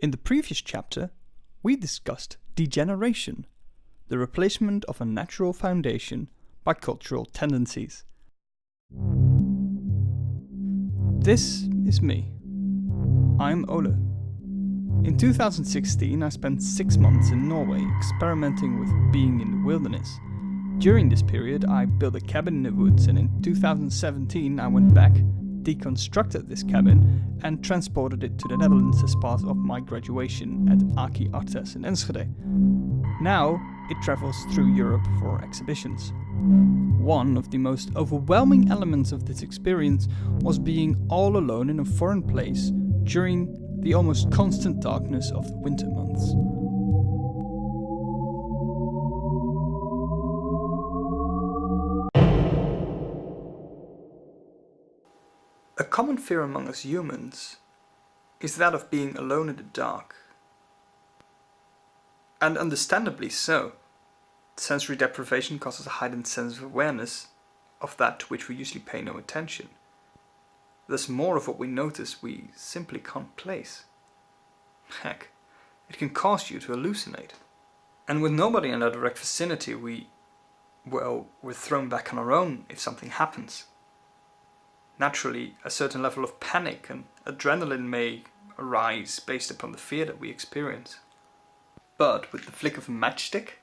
In the previous chapter, we discussed degeneration, the replacement of a natural foundation by cultural tendencies. This is me. I'm Ole. In 2016, I spent 6 months in Norway experimenting with being in the wilderness. During this period, I built a cabin in the woods, and in 2017 I went back, deconstructed this cabin and transported it to the Netherlands as part of my graduation at Aki Artes in Enschede. Now it travels through Europe for exhibitions. One of the most overwhelming elements of this experience was being all alone in a foreign place during the almost constant darkness of the winter months. A common fear among us humans is that of being alone in the dark. And understandably so. Sensory deprivation causes a heightened sense of awareness of that to which we usually pay no attention. Thus more of what we notice we simply can't place. Heck, it can cause you to hallucinate. And with nobody in our direct vicinity, we're thrown back on our own if something happens. Naturally, a certain level of panic and adrenaline may arise based upon the fear that we experience. But with the flick of a matchstick,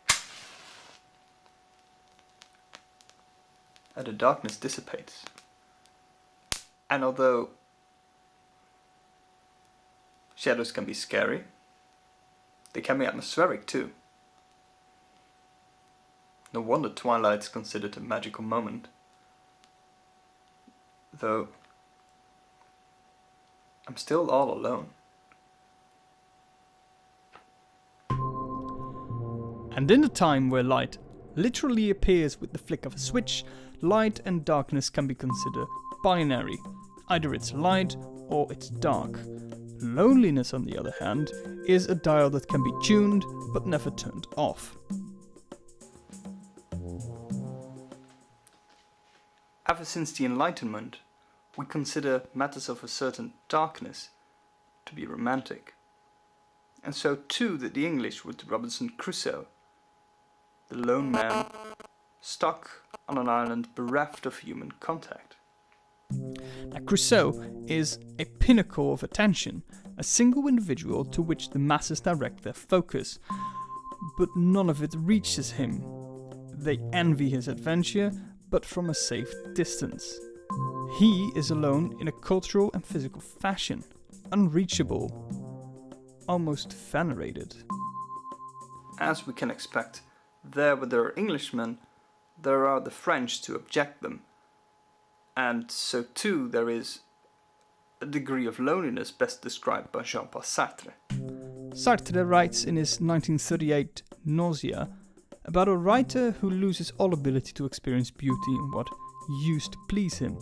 the darkness dissipates. And although shadows can be scary, they can be atmospheric too. No wonder Twilight's considered a magical moment. Though I'm still all alone. And in a time where light literally appears with the flick of a switch, light and darkness can be considered binary. Either it's light or it's dark. Loneliness, on the other hand, is a dial that can be tuned but never turned off. Ever since the Enlightenment, we consider matters of a certain darkness to be romantic. And so too did the English with Robinson Crusoe, the lone man stuck on an island bereft of human contact. Now, Crusoe is a pinnacle of attention, a single individual to which the masses direct their focus, but none of it reaches him. They envy his adventure, but from a safe distance. He is alone in a cultural and physical fashion, unreachable, almost venerated. As we can expect, there where there are Englishmen, there are the French to object them. And so too there is a degree of loneliness best described by Jean-Paul Sartre. Sartre writes in his 1938 Nausea about a writer who loses all ability to experience beauty in what used to please him.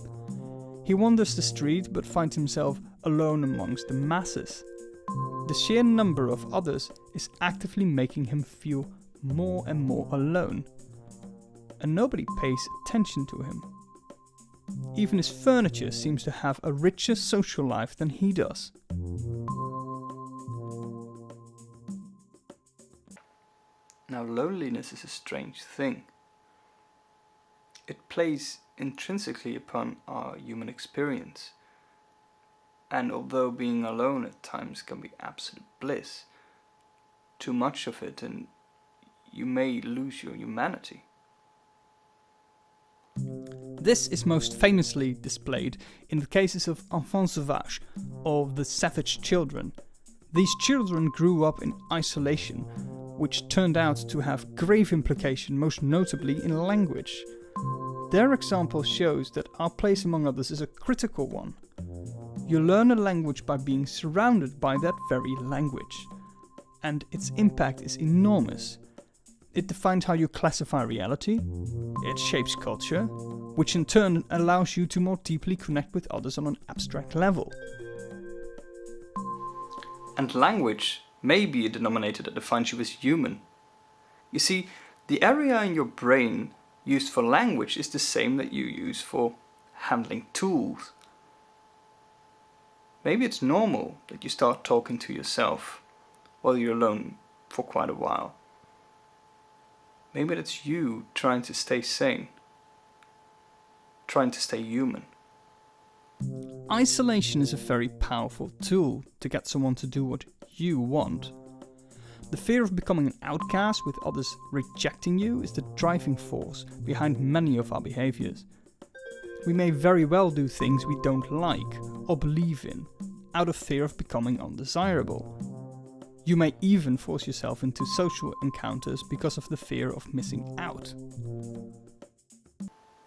He wanders the street but finds himself alone amongst the masses. The sheer number of others is actively making him feel more and more alone, and nobody pays attention to him. Even his furniture seems to have a richer social life than he does. Now, loneliness is a strange thing. It plays intrinsically upon our human experience. And although being alone at times can be absolute bliss, too much of it and you may lose your humanity. This is most famously displayed in the cases of enfants sauvages, or the savage children. These children grew up in isolation, which turned out to have grave implications, most notably in language. Their example shows that our place among others is a critical one. You learn a language by being surrounded by that very language, and its impact is enormous. It defines how you classify reality, it shapes culture, which in turn allows you to more deeply connect with others on an abstract level. And language may be a denominator that defines you as human. You see, the area in your brain used for language is the same that you use for handling tools. Maybe it's normal that you start talking to yourself while you're alone for quite a while. Maybe that's you trying to stay sane, trying to stay human. Isolation is a very powerful tool to get someone to do what you want. The fear of becoming an outcast with others rejecting you is the driving force behind many of our behaviors. We may very well do things we don't like or believe in out of fear of becoming undesirable. You may even force yourself into social encounters because of the fear of missing out.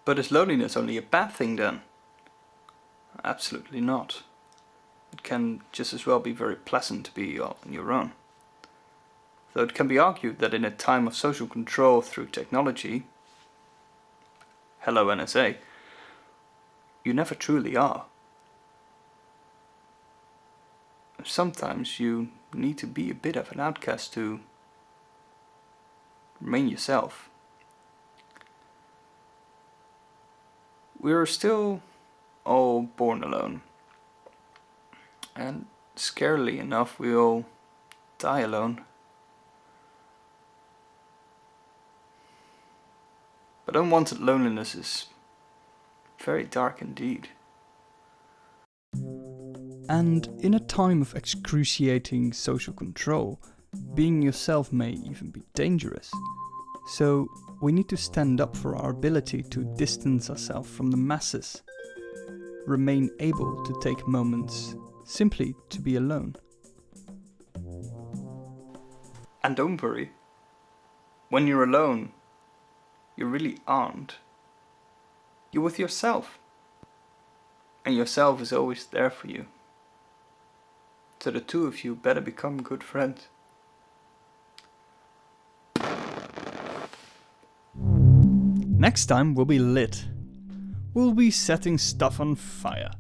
But is loneliness only a bad thing then? Absolutely not. It can just as well be very pleasant to be on your own. Though it can be argued that in a time of social control through technology, hello NSA, you never truly are. Sometimes you need to be a bit of an outcast to remain yourself. We're still all born alone. And scarily enough, we all die alone. But unwanted loneliness is very dark indeed. And in a time of excruciating social control, being yourself may even be dangerous. So we need to stand up for our ability to distance ourselves from the masses. Remain able to take moments simply to be alone. And don't worry, when you're alone, you really aren't. You're with yourself. And yourself is always there for you. So the two of you better become good friends. Next time we'll be lit. We'll be setting stuff on fire.